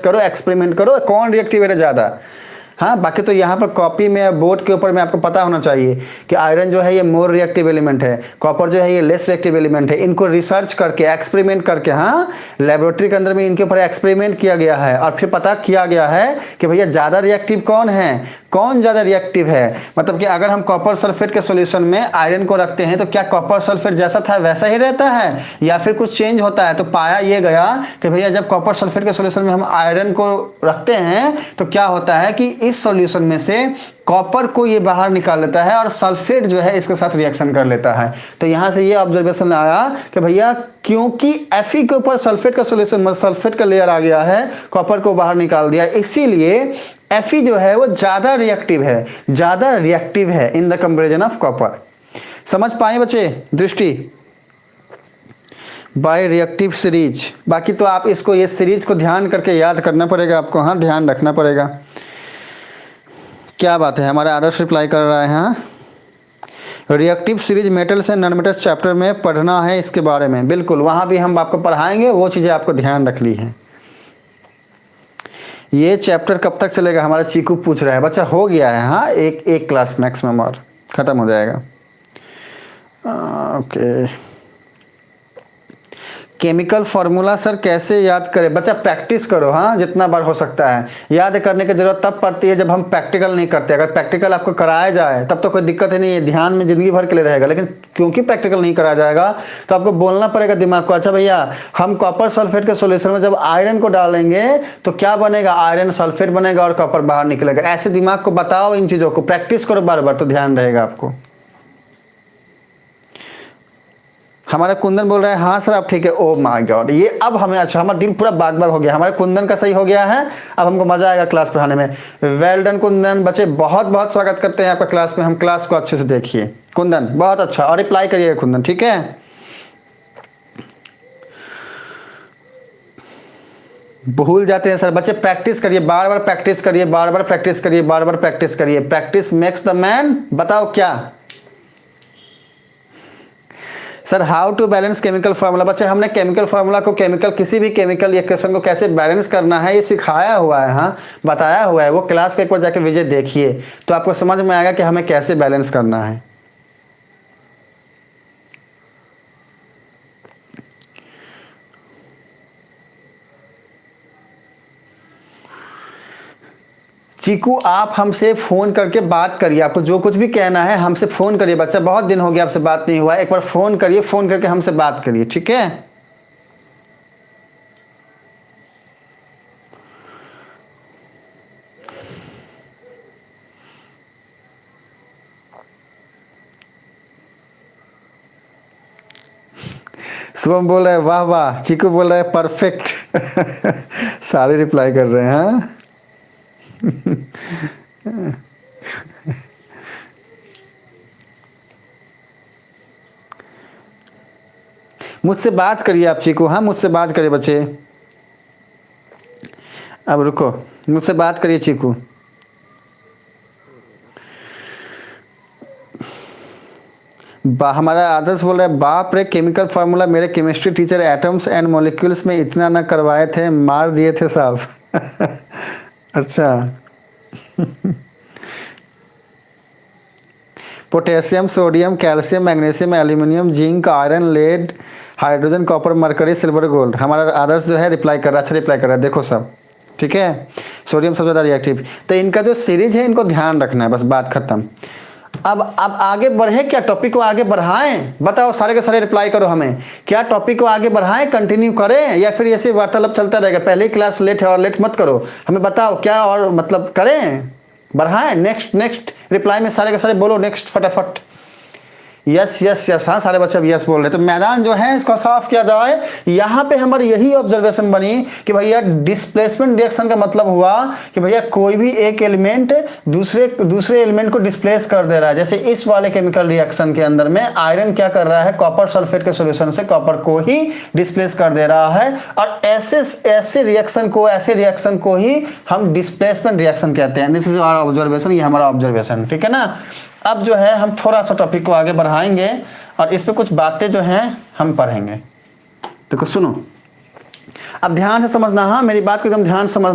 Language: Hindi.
करो, एक्सपेरिमेंट करो, कौन रिएक्टिव है ज़्यादा। हाँ, बाकी तो यहाँ पर कॉपी में बोर्ड के ऊपर में आपको पता होना चाहिए कि आयरन जो है ये मोर रिएक्टिव एलिमेंट है, कॉपर जो है ये लेस रिएक्टिव एलिमेंट है। इनको रिसर्च करके, एक्सपेरिमेंट करके, हाँ, लेबोरेटरी के अंदर में इनके ऊपर एक्सपेरिमेंट किया गया है और फिर पता किया गया है कि भैया ज़्यादा रिएक्टिव कौन है, कौन ज़्यादा रिएक्टिव है। मतलब कि अगर हम कॉपर सल्फेट के सॉल्यूशन में आयरन को रखते हैं तो क्या कॉपर सल्फेट जैसा था वैसा ही रहता है या फिर कुछ चेंज होता है। तो पाया ये गया कि भैया जब कॉपर सल्फेट के सॉल्यूशन में हम आयरन को रखते हैं तो क्या होता है कि इस सॉल्यूशन में से कॉपर को ये बाहर निकाल लेता है और सल्फेट जो है इसके साथ रिएक्शन कर लेता है। तो यहाँ से ये ऑब्जर्वेशन आया कि भैया क्योंकि Fe के ऊपर सल्फेट का सॉल्यूशन में सल्फेट का लेयर आ गया है, कॉपर को बाहर निकाल दिया, इसीलिए Fe जो है वो ज़्यादा रिएक्टिव है in the comparison of copper. समझ पाए बच्चे दृष्टि बाय रिएक्टिव सीरीज। बाकी तो आप इसको, ये सीरीज को ध्यान करके याद करना पड़ेगा आपको, हाँ, ध्यान रखना पड़ेगा। क्या बात है, हमारा आदर्श रिप्लाई कर रहा है। हाँ, reactive series metals and non metals chapter में पढ़ना है इसके बारे में, बिल्कुल वहाँ भी हम आपको पढ़ाएंगे, वो चीज़ें आपको ध्यान रखनी है। ये चैप्टर कब तक चलेगा, हमारा चीकू पूछ रहा है। बच्चा हो गया है, हाँ, एक क्लास मैक्सिमम और ख़त्म हो जाएगा। ओके, केमिकल फार्मूला सर कैसे याद करें। बच्चा प्रैक्टिस करो, हाँ, जितना बार हो सकता है। याद करने की ज़रूरत तब पड़ती है जब हम प्रैक्टिकल नहीं करते। अगर प्रैक्टिकल आपको कराया जाए तब तो कोई दिक्कत ही नहीं है, ध्यान में ज़िंदगी भर के लिए रहेगा। लेकिन क्योंकि प्रैक्टिकल नहीं कराया जाएगा तो आपको बोलना पड़ेगा दिमाग को, अच्छा भैया हम कॉपर सल्फेट के सॉल्यूशन में जब आयरन को डालेंगे तो क्या बनेगा, आयरन सल्फेट बनेगा और कॉपर बाहर निकलेगा। ऐसे दिमाग को बताओ, इन चीज़ों को प्रैक्टिस करो बार बार, तो ध्यान रहेगा आपको। हमारा कुंदन बोल रहा है हाँ सर आप ठीक है। ओ माय गॉड, ये अब हमें अच्छा, हमारा दिल पूरा बाग बाग हो गया। हमारे कुंदन का सही हो गया है, अब हमको मजा आएगा क्लास पढ़ाने में। Well done Kundan. बच्चे बहुत बहुत स्वागत करते हैं आपका क्लास में। हम क्लास को अच्छे से देखिए कुंदन, बहुत अच्छा, और रिप्लाई करिएगा कुंदन, ठीक है। भूल जाते हैं सर। बच्चे प्रैक्टिस करिए, बार बार प्रैक्टिस करिए, बार बार प्रैक्टिस करिए, बार बार प्रैक्टिस करिए। Practice makes the man. बताओ क्या sir, how to balance chemical formula. बच्चे हमने केमिकल फार्मूला को, केमिकल किसी भी केमिकल इक्वेशन को कैसे बैलेंस करना है ये सिखाया हुआ है, हाँ, बताया हुआ है। वो क्लास को एक बार जाके विजिट देखिए तो आपको समझ में आएगा कि हमें कैसे बैलेंस करना है। चीकू आप हमसे फ़ोन करके बात करिए, आपको जो कुछ भी कहना है हमसे फ़ोन करिए। बच्चा बहुत दिन हो गया आपसे बात नहीं हुआ है, एक बार फ़ोन करिए, फ़ोन करके हमसे बात करिए, ठीक है। शुभम बोल रहे हैं वाह वाह, चीकू बोल रहे हैं परफेक्ट सारे रिप्लाई कर रहे हैं, हाँ। मुझसे बात करिए आप चीकू, हाँ, मुझसे बात करिए बच्चे। अब रुको, मुझसे बात करिए चीकू। हमारा आदर्श बोल रहा है बाप रे, केमिकल फार्मूला मेरे chemistry teacher atoms and molecules में इतना ना करवाए थे, मार दिए थे साहब। अच्छा। Potassium, sodium, calcium, magnesium, aluminium, zinc, iron, lead, hydrogen, copper, mercury, silver, gold. हमारा आदर्श जो है रिप्लाई कर रहा है, अच्छा रिप्लाई कर रहा है, देखो सब ठीक है। सोडियम सबसे ज़्यादा रिएक्टिव। तो इनका जो सीरीज है इनको ध्यान रखना है, बस बात खत्म। अब आगे बढ़े, क्या टॉपिक को आगे बढ़ाएं, बताओ, सारे के सारे रिप्लाई करो हमें। क्या टॉपिक को आगे बढ़ाएं, कंटिन्यू करें, या फिर ऐसे वार्तालाप चलता रहेगा। पहले ही क्लास लेट है और लेट मत करो, हमें बताओ क्या और मतलब करें, बढ़ाएं। नेक्स्ट रिप्लाई में सारे के सारे बोलो नेक्स्ट फटाफट। यस यस यस, हाँ, सारे बच्चे अब यस बोल रहे। तो मैदान जो है इसको साफ किया जाए। यहाँ पे हमारी यही ऑब्जर्वेशन बनी कि भैया डिस्प्लेसमेंट रिएक्शन का मतलब हुआ कि भैया कोई भी एक एलिमेंट दूसरे एलिमेंट को डिस्प्लेस कर दे रहा है। जैसे इस वाले केमिकल रिएक्शन के अंदर में आयरन क्या कर रहा है, कॉपर सल्फेट के सॉल्यूशन से कॉपर को ही डिस्प्लेस कर दे रहा है। और ऐसे रिएक्शन को ही हम डिस्प्लेसमेंट रिएक्शन कहते हैं। दिस इज आवर ऑब्जर्वेशन, ये हमारा ऑब्जर्वेशन, ठीक है ना। अब जो है हम थोड़ा सा टॉपिक को आगे बढ़ाएंगे और इस पे कुछ बातें जो हैं हम पढ़ेंगे। देखो सुनो, अब ध्यान से समझना, हाँ मेरी बात को एकदम ध्यान से समझना।